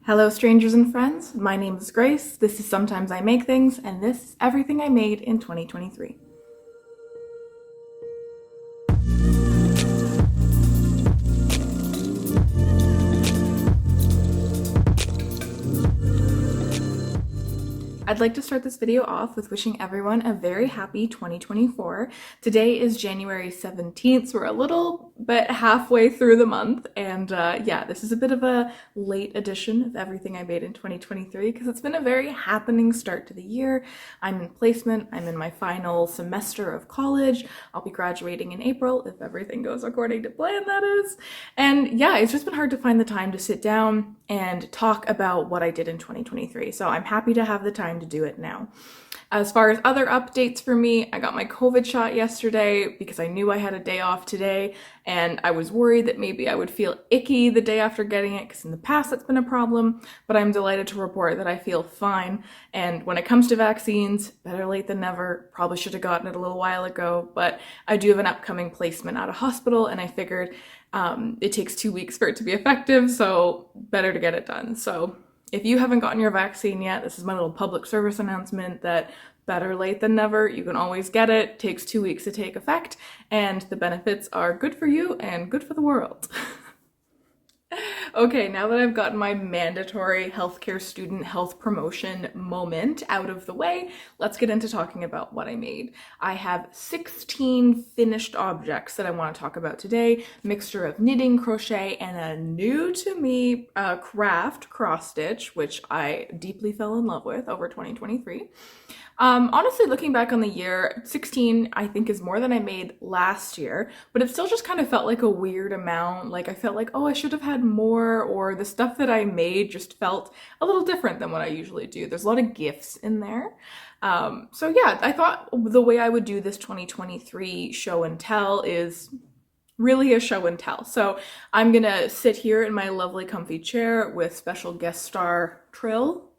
Hello, strangers and friends. My name is Grace. This is Sometimes I Make Things, and this is everything I made in 2023. I'd like to start this video off with wishing everyone a very happy 2024. Today is January 17th, so we're a little bit halfway through the month, and yeah, this is a bit of a late edition of everything I made in 2023 because it's been a very happening start to the year. I'm in placement, I'm in my final semester of college, I'll be graduating in April if everything goes according to plan, that is. And yeah, it's just been hard to find the time to sit down and talk about what I did in 2023, so I'm happy to have the time to do it now. As far as other updates for me, I got my COVID shot yesterday because I knew I had a day off today, and I was worried that maybe I would feel icky the day after getting it because in the past that's been a problem, but I'm delighted to report that I feel fine. And when it comes to vaccines, better late than never. Probably should have gotten it a little while ago, but I do have an upcoming placement at a hospital, and I figured it takes 2 weeks for it to be effective, so better to get it done. So if you haven't gotten your vaccine yet, this is my little public service announcement that better late than never. You can always get it. It takes 2 weeks to take effect, and the benefits are good for you and good for the world. Okay, now that I've gotten my mandatory healthcare student health promotion moment out of the way, let's get into talking about what I made. I have 16 finished objects that I want to talk about today, mixture of knitting, crochet, and a new to me craft, cross stitch, which I deeply fell in love with over 2023. Honestly, looking back on the year, 16 I think is more than I made last year, but it still just kind of felt like a weird amount. Like I felt like, oh, I should have had more, or the stuff that I made just felt a little different than what I usually do. There's a lot of gifts in there. So yeah, I thought the way I would do this 2023 show and tell is really a show and tell. So I'm gonna sit here in my lovely comfy chair with special guest star Trill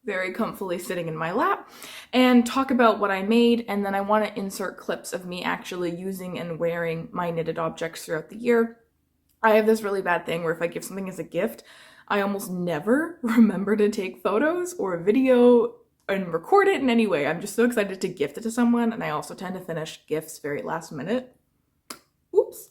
very comfortably sitting in my lap and talk about what I made, and then I want to insert clips of me actually using and wearing my knitted objects throughout the year. I have this really bad thing where if I give something as a gift, I almost never remember to take photos or video and record it in any way. I'm just so excited to gift it to someone, and I also tend to finish gifts very last minute. Oops.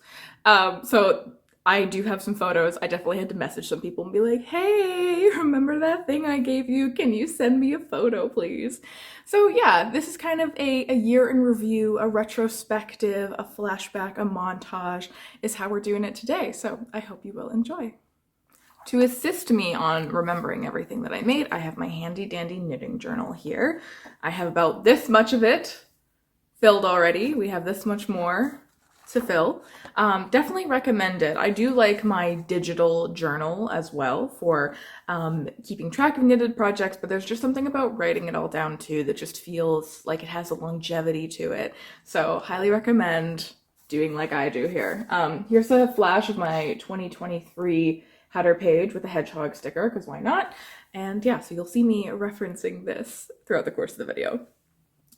So I do have some photos. I definitely had to message some people and be like, hey, remember that thing I gave you? Can you send me a photo, please? So yeah, this is kind of a year in review, a retrospective, a flashback, a montage is how we're doing it today. So I hope you will enjoy. To assist me on remembering everything that I made, I have my handy dandy knitting journal here. I have about this much of it filled already. We have this much more to fill. Definitely recommend it. I do like my digital journal as well for keeping track of knitted projects, but there's just something about writing it all down too that just feels like it has a longevity to it. So highly recommend doing like I do here. Here's a flash of my 2023 header page with a hedgehog sticker, because why not? And yeah, so you'll see me referencing this throughout the course of the video.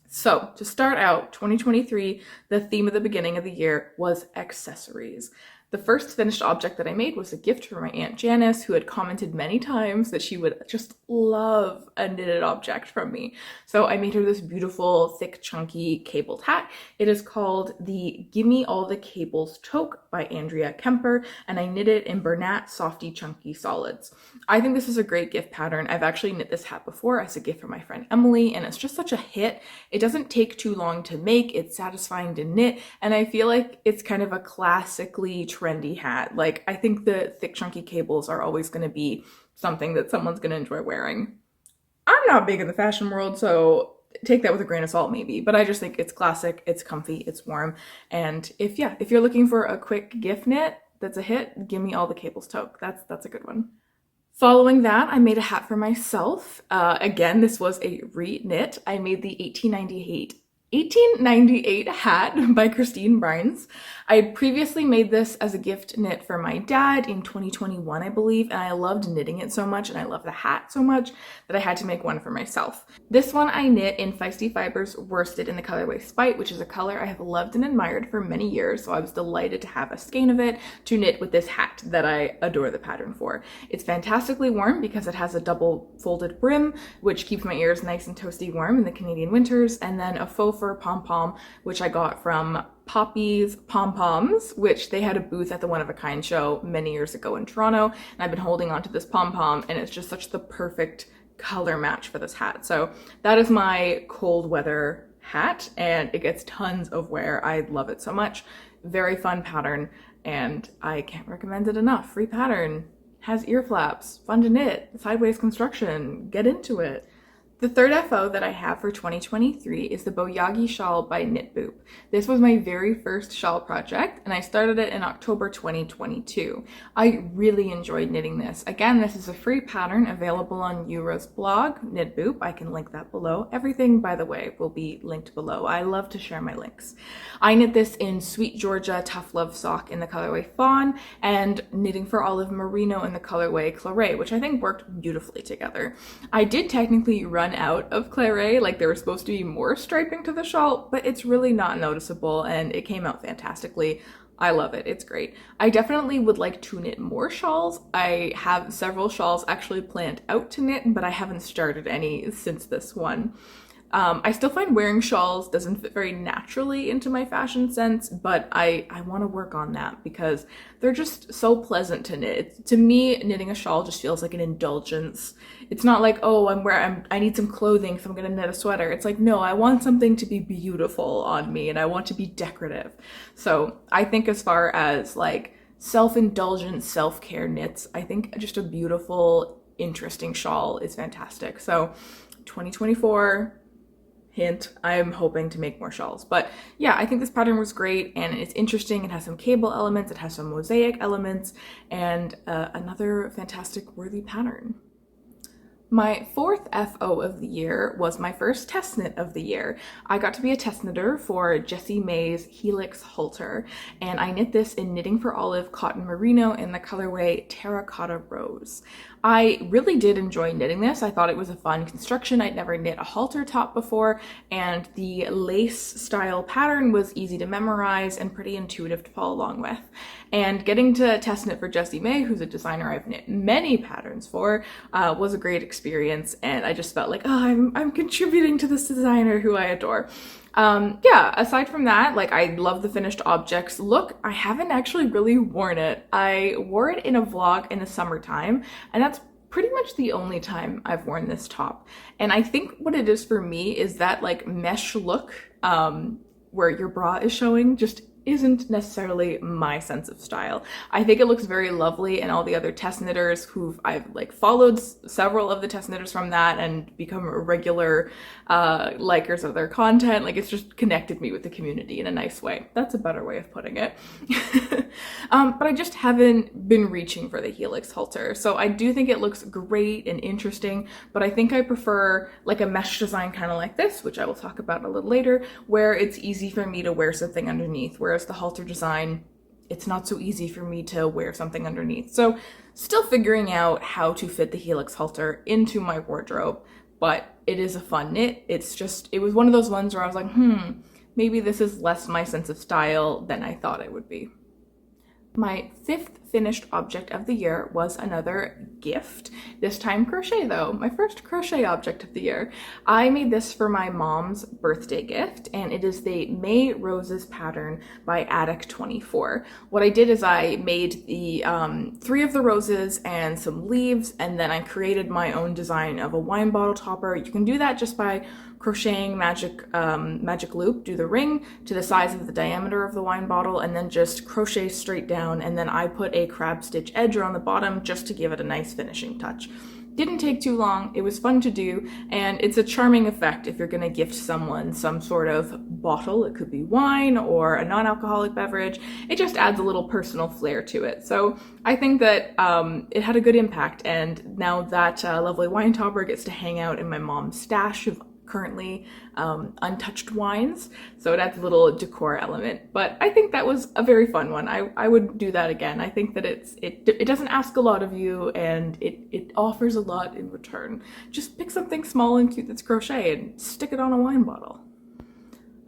So to start out 2023, the theme of the beginning of the year was accessories. The first finished object that I made was a gift from my Aunt Janice, who had commented many times that she would just love a knitted object from me. So I made her this beautiful, thick, chunky cabled hat. It is called the Gimme All the Cables Toque by Andrea Kemper, and I knit it in Bernat Softy Chunky Solids. I think this is a great gift pattern. I've actually knit this hat before as a gift from my friend Emily, and it's just such a hit. It doesn't take too long to make, it's satisfying to knit, and I feel like it's kind of a classically trendy hat. Like, I think the thick chunky cables are always going to be something that someone's going to enjoy wearing. I'm not big in the fashion world, so take that with a grain of salt maybe, but I just think it's classic, it's comfy, it's warm, and if you're looking for a quick gift knit that's a hit, Gimme All the Cables Toque. That's a good one. Following that, I made a hat for myself. Again, this was a re-knit. I made the 1898 1898 hat by Christine Brines. I had previously made this as a gift knit for my dad in 2021, I believe, and I loved knitting it so much and I love the hat so much that I had to make one for myself. This one I knit in Feisty Fibers worsted in the colorway Spite, which is a color I have loved and admired for many years, so I was delighted to have a skein of it to knit with this hat that I adore the pattern for. It's fantastically warm because it has a double folded brim, which keeps my ears nice and toasty warm in the Canadian winters, and then a faux fur pom-pom, which I got from Poppy's Pom-Poms, which they had a booth at the One of a Kind show many years ago in Toronto, and I've been holding on to this pom-pom, and it's just such the perfect color match for this hat. So that is my cold weather hat, and it gets tons of wear. I love it so much. Very fun pattern, and I can't recommend it enough. Free pattern, has ear flaps, fun to knit, sideways construction, get into it. The third FO that I have for 2023 is the Boyagi shawl by Knit Boop. This was my very first shawl project, and I started it in October 2022. I really enjoyed knitting this. Again, this is a free pattern available on Eura's blog, Knit Boop. I can link that below. Everything, by the way, will be linked below. I love to share my links. I knit this in Sweet Georgia Tough Love Sock in the colorway Fawn, and Knitting for Olive Merino in the colorway Claret, which I think worked beautifully together. I did technically run out of claret, like there was supposed to be more striping to the shawl, but it's really not noticeable and it came out fantastically. I love it, it's great. I definitely would like to knit more shawls. I have several shawls actually planned out to knit, but I haven't started any since this one. I still find wearing shawls doesn't fit very naturally into my fashion sense, but I want to work on that because they're just so pleasant to knit. To me, knitting a shawl just feels like an indulgence. It's not like, oh, I need some clothing, so I'm gonna knit a sweater. It's like, no, I want something to be beautiful on me and I want to be decorative. So I think as far as like self-indulgent, self-care knits, I think just a beautiful, interesting shawl is fantastic. So 2024, hint, I'm hoping to make more shawls. But yeah, I think this pattern was great and it's interesting. It has some cable elements, it has some mosaic elements, and another fantastic worthy pattern. My fourth FO of the year was my first test knit of the year. I got to be a test knitter for Jessie May's Helix halter, and I knit this in Knitting for Olive Cotton Merino in the colorway Terracotta Rose. I really did enjoy knitting this. I thought it was a fun construction. I'd never knit a halter top before, and the lace style pattern was easy to memorize and pretty intuitive to follow along with. And getting to test knit for Jessie May, who's a designer I've knit many patterns for, was a great experience, and I just felt like, oh, I'm contributing to this designer who I adore. Yeah, aside from that, like I love the finished objects look. I haven't actually really worn it. I wore it in a vlog in the summertime, and that's pretty much the only time I've worn this top. And I think what it is for me is that like mesh look, where your bra is showing, just isn't necessarily my sense of style. I think it looks very lovely, and all the other test knitters who I've like followed several of the test knitters from that and become regular likers of their content. Like it's just connected me with the community in a nice way. That's a better way of putting it. But I just haven't been reaching for the Helix halter. So I do think it looks great and interesting, but I think I prefer like a mesh design kind of like this, which I will talk about a little later, where it's easy for me to wear something underneath, whereas the halter design, it's not so easy for me to wear something underneath. So still figuring out how to fit the Helix halter into my wardrobe, but it is a fun knit. It was one of those ones where I was like, maybe this is less my sense of style than I thought it would be. My fifth finished object of the year was another gift, this time crochet though, my first crochet object of the year. I made this for my mom's birthday gift, and it is the May Roses pattern by Attic24. What I did is I made the 3 of the roses and some leaves, and then I created my own design of a wine bottle topper. You can do that just by crocheting magic loop, do the ring to the size of the diameter of the wine bottle, and then just crochet straight down, and then I put a crab stitch edge around the bottom just to give it a nice finishing touch. Didn't take too long, it was fun to do, and it's a charming effect if you're gonna gift someone some sort of bottle. It could be wine or a non-alcoholic beverage. It just adds a little personal flair to it. So I think that it had a good impact, and now that lovely wine topper gets to hang out in my mom's stash of currently untouched wines, so it adds a little decor element. But I think that was a very fun one. I would do that again. I think that it doesn't ask a lot of you, and it offers a lot in return. Just pick something small and cute that's crochet and stick it on a wine bottle.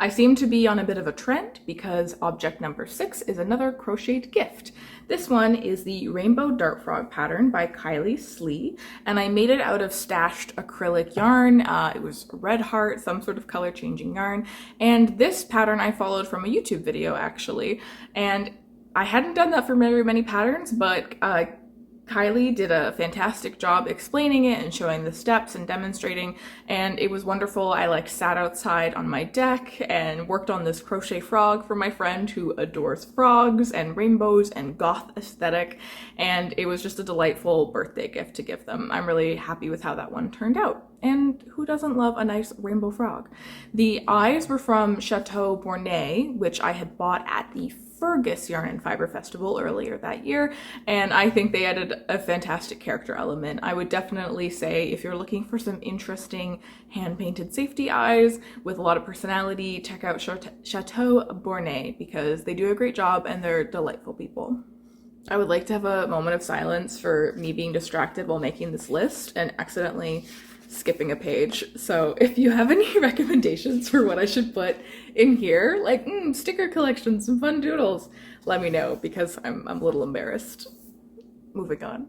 I seem to be on a bit of a trend because object number 6 is another crocheted gift. This one is the Rainbow Dart Frog pattern by Kylie Slee, and I made it out of stashed acrylic yarn. It was Red Heart, some sort of color changing yarn, and this pattern I followed from a YouTube video actually, and I hadn't done that for very many patterns, but Kylie did a fantastic job explaining it and showing the steps and demonstrating, and it was wonderful. I sat outside on my deck and worked on this crochet frog for my friend who adores frogs and rainbows and goth aesthetic, and it was just a delightful birthday gift to give them. I'm really happy with how that one turned out. And who doesn't love a nice rainbow frog? The eyes were from Chateau Bornay, which I had bought at the Fergus Yarn and Fiber Festival earlier that year, and I think they added a fantastic character element. I would definitely say if you're looking for some interesting hand-painted safety eyes with a lot of personality, check out Chateau Bornay because they do a great job and they're delightful people. I would like to have a moment of silence for me being distracted while making this list and accidentally skipping a page. So if you have any recommendations for what I should put in here, like sticker collections, some fun doodles, let me know because I'm a little embarrassed. Moving on.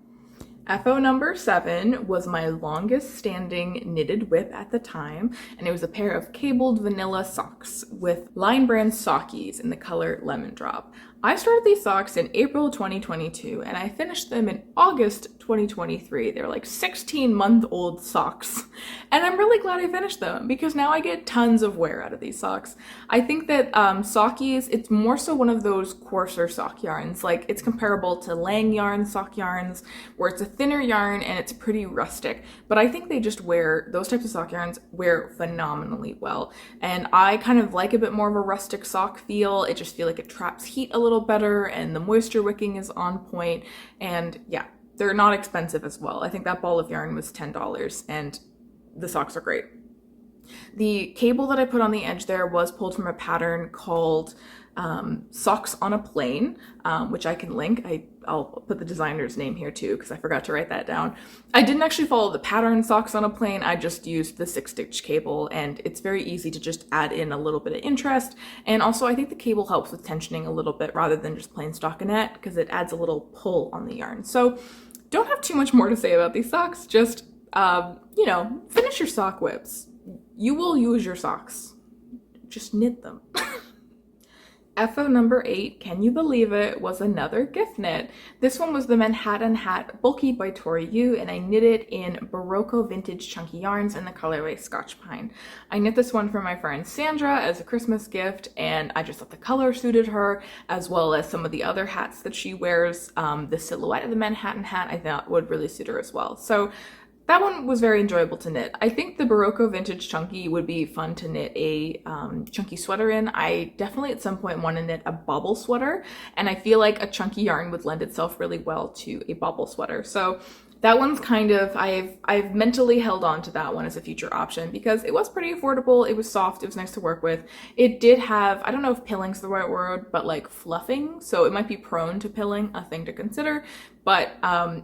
FO number 7 was my longest standing knitted whip at the time, and it was a pair of cabled vanilla socks with Line Brand Sockies in the color Lemon Drop. I started these socks in April 2022 and I finished them in August 2023. They're 16-month-old socks. And I'm really glad I finished them because now I get tons of wear out of these socks. I think that Sockies, it's more so one of those coarser sock yarns. It's comparable to Lang yarn sock yarns where it's a thinner yarn and it's pretty rustic. But I think they just those types of sock yarns wear phenomenally well. And I kind of like a bit more of a rustic sock feel. I just feel like it traps heat a little better and the moisture wicking is on point, and yeah, they're not expensive as well. I think that ball of yarn was $10 and the socks are great. The cable that I put on the edge there was pulled from a pattern called Socks on a Plane, which I can link. I'll put the designer's name here too because I forgot to write that down. I didn't actually follow the pattern Socks on a Plane. I just used the 6-stitch cable, and it's very easy to just add in a little bit of interest. And also I think the cable helps with tensioning a little bit rather than just plain stockinette because it adds a little pull on the yarn. So don't have too much more to say about these socks. Just, finish your sock whips. You will use your socks. Just knit them. FO number 8, can you believe it, was another gift knit. This one was the Manhattan Hat Bulky by Tori Yu, and I knit it in Barocco Vintage Chunky Yarns in the colorway Scotch Pine. I knit this one for my friend Sandra as a Christmas gift, and I just thought the color suited her, as well as some of the other hats that she wears. The silhouette of the Manhattan hat I thought would really suit her as well. So that one was very enjoyable to knit. I think the Barocco Vintage Chunky would be fun to knit a chunky sweater in. I definitely at some point want to knit a bobble sweater, and I feel like a chunky yarn would lend itself really well to a bobble sweater. So that one's kind of, I've mentally held on to that one as a future option because it was pretty affordable, it was soft, it was nice to work with. It did have, I don't know if pilling's the right word, but fluffing, so it might be prone to pilling, a thing to consider, but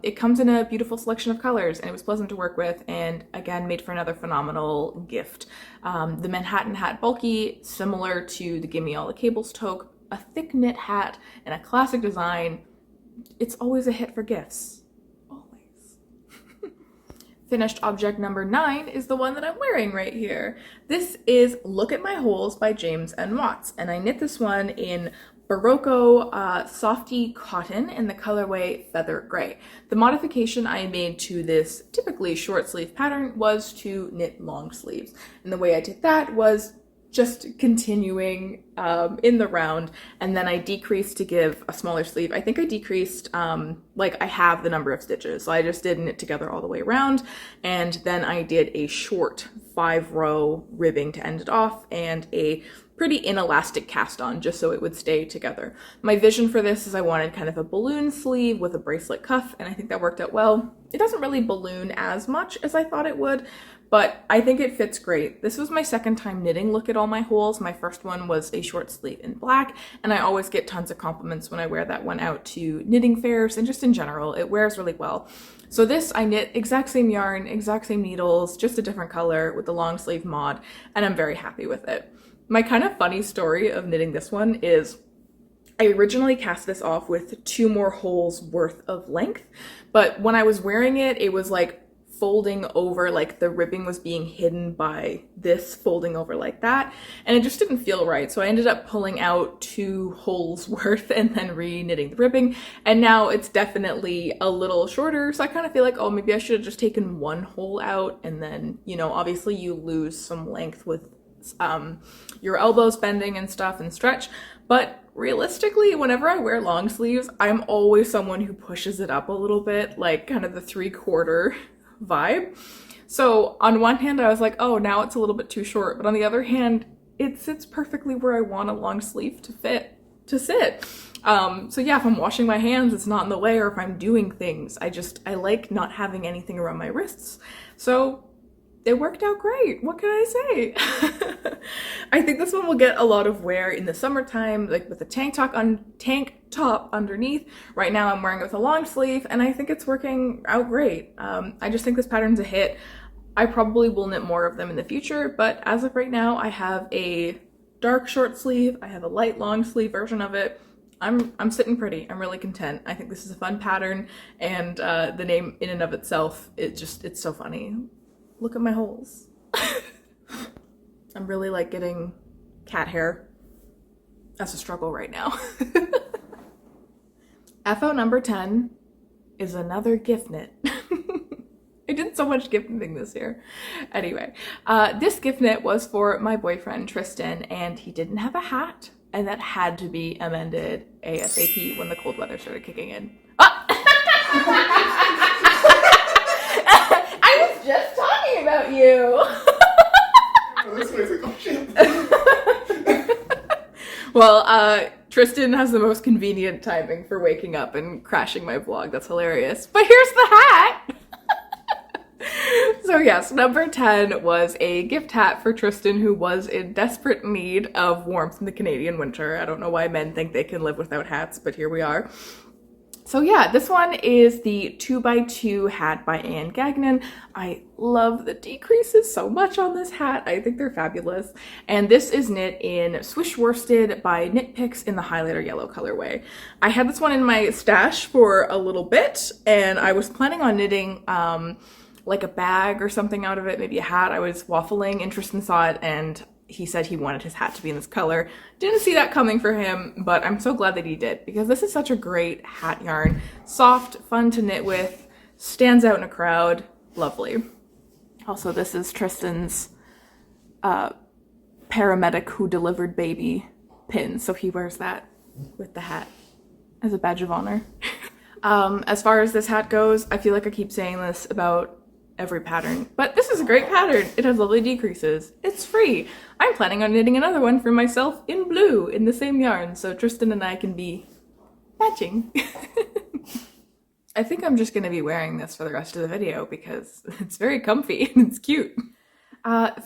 it comes in a beautiful selection of colors and it was pleasant to work with, and again, made for another phenomenal gift. The Manhattan Hat Bulky, similar to the Gimme All the Cables toque, a thick knit hat and a classic design. It's always a hit for gifts. Finished object number 9 is the one that I'm wearing right here. This is Look at My Holes by James and Watts, and I knit this one in Barocco Softy Cotton in the colorway Feather Gray. The modification I made to this typically short sleeve pattern was to knit long sleeves, and the way I did that was just continuing in the round, and then I decreased to give a smaller sleeve. I think I decreased, I have the number of stitches, so I just did knit together all the way around, and then I did a short 5-row ribbing to end it off, and a pretty inelastic cast on just so it would stay together. My vision for this is I wanted kind of a balloon sleeve with a bracelet cuff, and I think that worked out well. It doesn't really balloon as much as I thought it would, but I think it fits great. This was my second time knitting Look at All My Holes. My first one was a short sleeve in black, and I always get tons of compliments when I wear that one out to knitting fairs and just in general. It wears really well. So this I knit exact same yarn, exact same needles, just a different color with the long sleeve mod, and I'm very happy with it. My kind of funny story of knitting this one is I originally cast this off with 2 more holes worth of length, but when I was wearing it, it was like folding over, like the ribbing was being hidden by this folding over like that, and it just didn't feel right. So I ended up pulling out 2 holes worth and then re-knitting the ribbing, and now it's definitely a little shorter. So I kind of feel like, oh, maybe I should have just taken 1 hole out, and then, you know, obviously you lose some length with your elbows bending and stuff and stretch, but realistically, whenever I wear long sleeves, I'm always someone who pushes it up a little bit, like kind of the 3/4 vibe. So on one hand, I was like, oh, now it's a little bit too short, but on the other hand, it sits perfectly where I want a long sleeve to sit. So yeah, if I'm washing my hands, it's not in the way, or if I'm doing things, I like not having anything around my wrists. So it worked out great. What can I say? I think this one will get a lot of wear in the summertime, like with the tank top underneath. Right now I'm wearing it with a long sleeve, and I think it's working out great. I just think this pattern's a hit. I probably will knit more of them in the future, but as of right now, I have a dark short sleeve, I have a light long sleeve version of it. I'm sitting pretty. I'm really content. I think this is a fun pattern, and the name in and of itself, it's so funny. Look at my holes. I'm really like getting cat hair. That's a struggle right now. FO number 10 is another gift knit. I did so much gift knitting this year. Anyway, this gift knit was for my boyfriend Tristan, and he didn't have a hat, and that had to be amended ASAP when the cold weather started kicking in. I was just talking about you. This makes it oh shit. Well, Tristan has the most convenient timing for waking up and crashing my vlog. That's hilarious. But here's the hat. So yes, number 10 was a gift hat for Tristan, who was in desperate need of warmth in the Canadian winter. I don't know why men think they can live without hats, but here we are. So yeah, this one is the 2x2 hat by Anne Gagnon. I love the decreases so much on this hat. I think they're fabulous. And this is knit in Swish Worsted by Knit Picks in the highlighter yellow colorway. I had this one in my stash for a little bit, and I was planning on knitting like a bag or something out of it, maybe a hat. I was waffling, and Tristan saw it, and he said he wanted his hat to be in this color. Didn't see that coming for him, but I'm so glad that he did, because this is such a great hat yarn. Soft, fun to knit with, stands out in a crowd, lovely. Also, this is Tristan's paramedic who delivered baby pin, so he wears that with the hat as a badge of honor. As far as this hat goes, I feel like I keep saying this about every pattern, but this is a great pattern. It has lovely decreases. It's free. I'm planning on knitting another one for myself in blue in the same yarn, so Tristan and I can be matching. I think I'm just going to be wearing this for the rest of the video because it's very comfy and it's cute.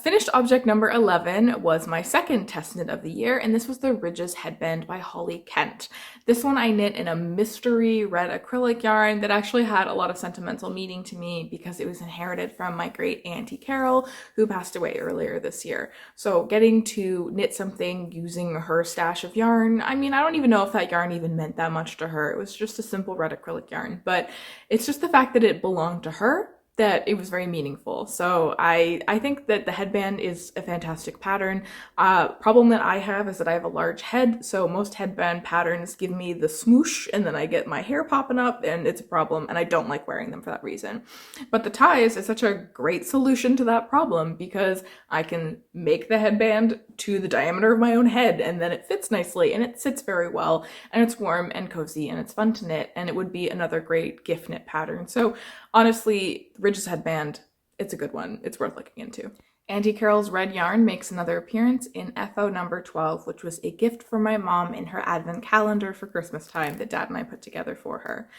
Finished object number 11 was my second test knit of the year, and this was the Ridges Headband by Holly Kent. This one I knit in a mystery red acrylic yarn that actually had a lot of sentimental meaning to me because it was inherited from my great Auntie Carol, who passed away earlier this year. So getting to knit something using her stash of yarn, I mean, I don't even know if that yarn even meant that much to her. It was just a simple red acrylic yarn, but it's just the fact that it belonged to her that it was very meaningful. So I think that the headband is a fantastic pattern. Problem that I have is that I have a large head, so most headband patterns give me the smoosh and then I get my hair popping up, and it's a problem, and I don't like wearing them for that reason. But the ties is such a great solution to that problem because I can make the headband to the diameter of my own head, and then it fits nicely and it sits very well, and it's warm and cozy and it's fun to knit, and it would be another great gift knit pattern. So honestly, Ridges Headband, it's a good one. It's worth looking into. Auntie Carol's red yarn makes another appearance in FO number 12, which was a gift from my mom in her advent calendar for Christmas time that Dad and I put together for her.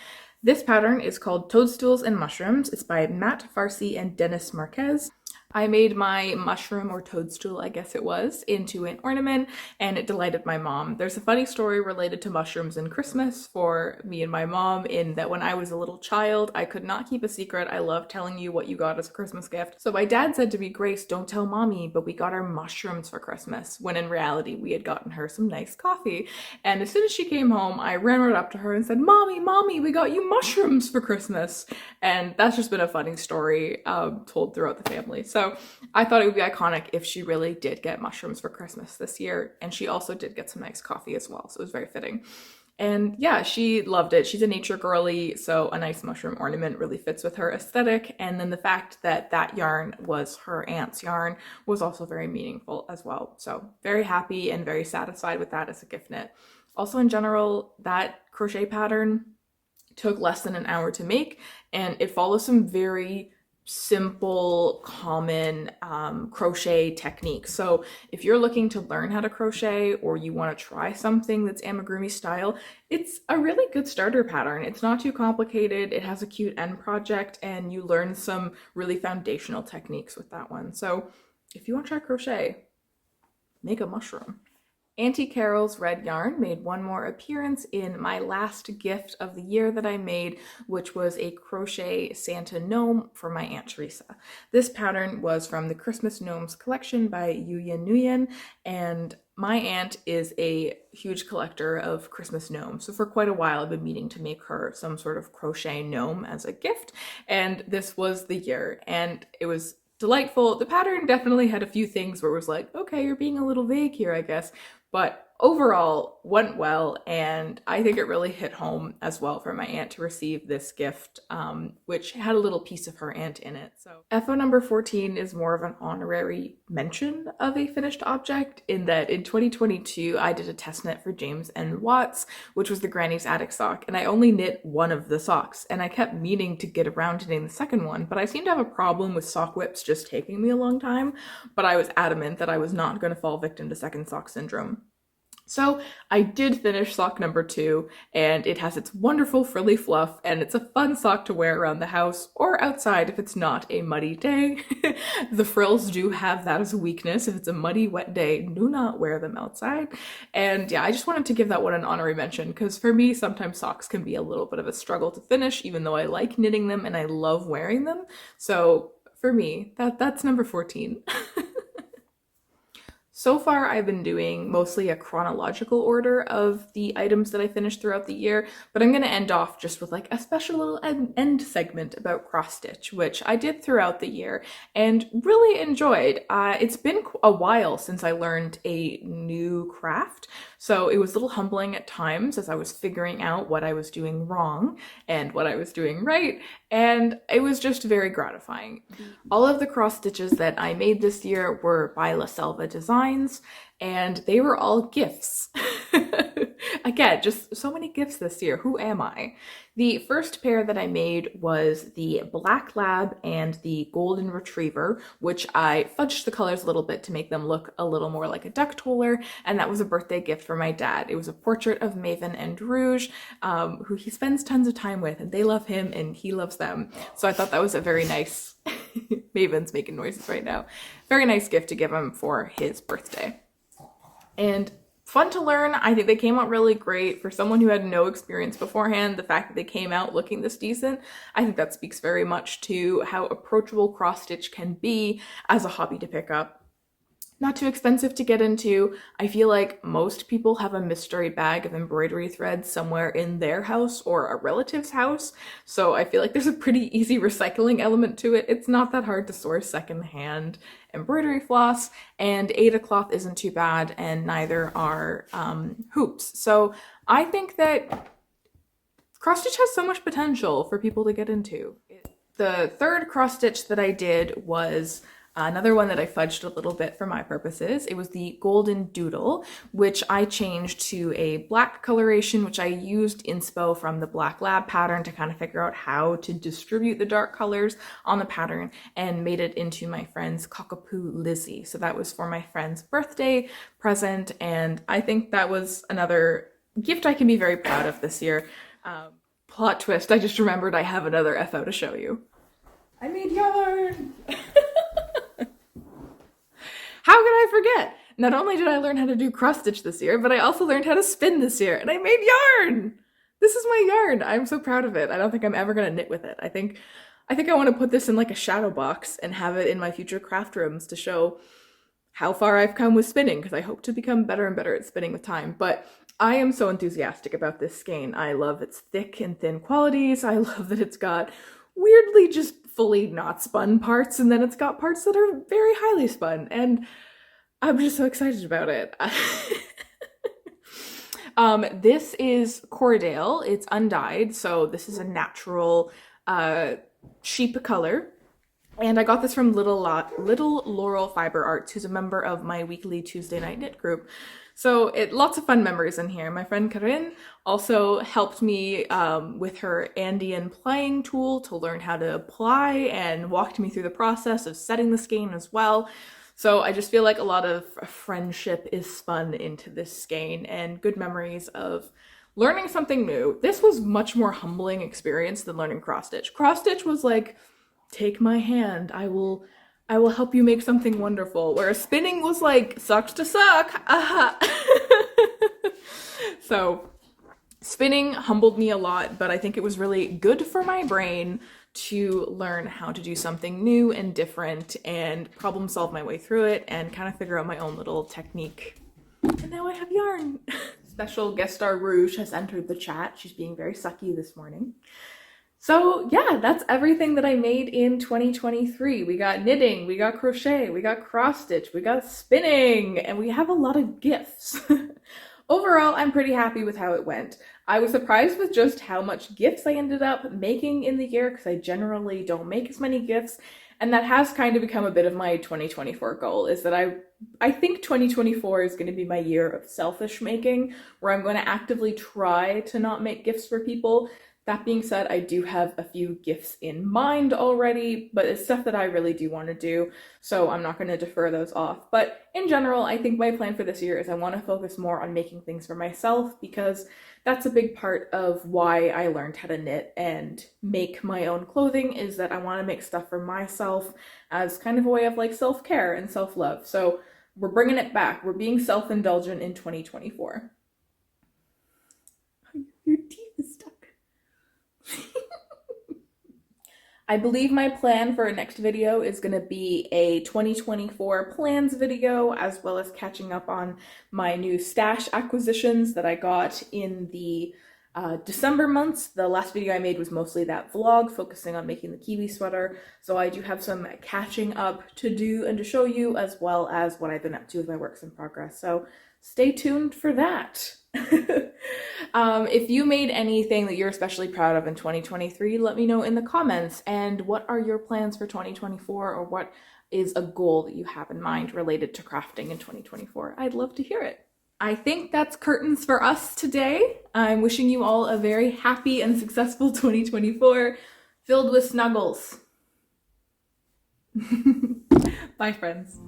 This pattern is called Toadstools and Mushrooms. It's by Matt Farsi and Dennis Marquez. I made my mushroom or toadstool, I guess it was, into an ornament, and it delighted my mom. There's a funny story related to mushrooms and Christmas for me and my mom, in that when I was a little child, I could not keep a secret. I love telling you what you got as a Christmas gift. So my dad said to me, Grace, don't tell mommy, but we got her mushrooms for Christmas, when in reality, we had gotten her some nice coffee. And as soon as she came home, I ran right up to her and said, Mommy, we got you mushrooms for Christmas. And that's just been a funny story told throughout the family. So I thought it would be iconic if she really did get mushrooms for Christmas this year. And she also did get some nice coffee as well. So it was very fitting. And yeah, she loved it. She's a nature girly, so a nice mushroom ornament really fits with her aesthetic. And then the fact that that yarn was her aunt's yarn was also very meaningful as well. So very happy and very satisfied with that as a gift knit. Also, in general, that crochet pattern took less than an hour to make, and it follows some very simple, common crochet techniques. So if you're looking to learn how to crochet, or you want to try something that's amigurumi style, it's a really good starter pattern. It's not too complicated. It has a cute end project, and you learn some really foundational techniques with that one. So if you want to try crochet, make a mushroom. Auntie Carol's red yarn made one more appearance in my last gift of the year that I made, which was a crochet Santa gnome for my Aunt Teresa. This pattern was from the Christmas Gnomes collection by Yuya Nguyen, and my aunt is a huge collector of Christmas gnomes. So for quite a while, I've been meaning to make her some sort of crochet gnome as a gift, and this was the year, and it was delightful. The pattern definitely had a few things where it was like, okay, you're being a little vague here, I guess. But overall, went well, and I think it really hit home as well for my aunt to receive this gift, which had a little piece of her aunt in it. So FO number 14 is more of an honorary mention of a finished object, in that in 2022, I did a test knit for James and Watts, which was the Granny's Attic sock, and I only knit one of the socks, and I kept meaning to get around to knitting the second one, but I seem to have a problem with sock whips just taking me a long time, but I was adamant that I was not going to fall victim to second sock syndrome. So I did finish sock number 2, and it has its wonderful frilly fluff, and it's a fun sock to wear around the house or outside if it's not a muddy day. The frills do have that as a weakness. If it's a muddy, wet day, do not wear them outside. And yeah, I just wanted to give that one an honorary mention, because for me, sometimes socks can be a little bit of a struggle to finish, even though I like knitting them and I love wearing them. So for me, that's number 14. So far, I've been doing mostly a chronological order of the items that I finished throughout the year, but I'm going to end off just with like a special little end segment about cross stitch, which I did throughout the year and really enjoyed. It's been a while since I learned a new craft, so it was a little humbling at times as I was figuring out what I was doing wrong and what I was doing right, and it was just very gratifying. All of the cross stitches that I made this year were by La Selva Design, and they were all gifts. Again, just so many gifts this year. Who am I? The first pair that I made was the Black Lab and the Golden Retriever, which I fudged the colors a little bit to make them look a little more like a duck toller, and that was a birthday gift for my dad. It was a portrait of Maven and Rouge, who he spends tons of time with, and they love him and he loves them. So I thought that was a very nice Maven's making noises right now. Very nice gift to give him for his birthday. And fun to learn. I think they came out really great. For someone who had no experience beforehand, the fact that they came out looking this decent, I think that speaks very much to how approachable cross stitch can be as a hobby to pick up. Not too expensive to get into. I feel like most people have a mystery bag of embroidery thread somewhere in their house or a relative's house, so I feel like there's a pretty easy recycling element to it. It's not that hard to source secondhand embroidery floss, and Aida cloth isn't too bad, and neither are hoops. So I think that cross stitch has so much potential for people to get into. The third cross stitch that I did was another one that I fudged a little bit for my purposes. It was the Golden Doodle, which I changed to a black coloration, which I used inspo from the Black Lab pattern to kind of figure out how to distribute the dark colors on the pattern, and made it into my friend's Cockapoo Lizzie. So that was for my friend's birthday present, and I think that was another gift I can be very proud of this year. plot twist, I just remembered I have another FO to show you. I made yarn! How could I forget? Not only did I learn how to do cross stitch this year, but I also learned how to spin this year, and I made yarn! This is my yarn. I'm so proud of it. I don't think I'm ever gonna knit with it. I think I want to put this in like a shadow box and have it in my future craft rooms to show how far I've come with spinning, because I hope to become better and better at spinning with time. But I am so enthusiastic about this skein. I love its thick and thin qualities. I love that it's got weirdly just fully not spun parts, and then it's got parts that are very highly spun, and I'm just so excited about it. This is Cordale. It's undyed, so this is a natural sheep color. And I got this from Little Laurel Fiber Arts, who's a member of my weekly Tuesday night knit group. So lots of fun memories in here. My friend Karin also helped me with her Andean plying tool to learn how to ply, and walked me through the process of setting the skein as well. So I just feel like a lot of friendship is spun into this skein, and good memories of learning something new. This was much more humbling experience than learning cross stitch. Cross stitch was like, take my hand, I will help you make something wonderful. Whereas spinning was like, sucks to suck. So spinning humbled me a lot, but I think it was really good for my brain to learn how to do something new and different and problem solve my way through it and kind of figure out my own little technique. And now I have yarn. Special guest star Rouge has entered the chat. She's being very sucky this morning. So yeah, that's everything that I made in 2023. We got knitting, we got crochet, we got cross stitch, we got spinning, and we have a lot of gifts. Overall, I'm pretty happy with how it went. I was surprised with just how much gifts I ended up making in the year, because I generally don't make as many gifts, and that has kind of become a bit of my 2024 goal, is that I think 2024 is going to be my year of selfish making, where I'm going to actively try to not make gifts for people. That being said, I do have a few gifts in mind already, but it's stuff that I really do want to do, so I'm not going to defer those off. But in general, I think my plan for this year is I want to focus more on making things for myself, because that's a big part of why I learned how to knit and make my own clothing, is that I want to make stuff for myself as kind of a way of like self-care and self-love. So we're bringing it back. We're being self-indulgent in 2024. Your teeth is stuck. I believe my plan for a next video is going to be a 2024 plans video, as well as catching up on my new stash acquisitions that I got in the December months. The last video I made was mostly that vlog focusing on making the kiwi sweater, so I do have some catching up to do and to show you, as well as what I've been up to with my works in progress. So stay tuned for that. If you made anything that you're especially proud of in 2023, let me know in the comments. And what are your plans for 2024, or what is a goal that you have in mind related to crafting in 2024? I'd love to hear it. I think that's curtains for us today. I'm wishing you all a very happy and successful 2024, filled with snuggles. Bye, friends.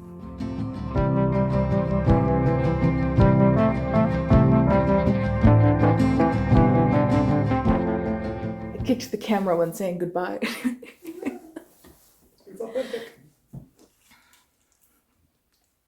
I kicked the camera when saying goodbye.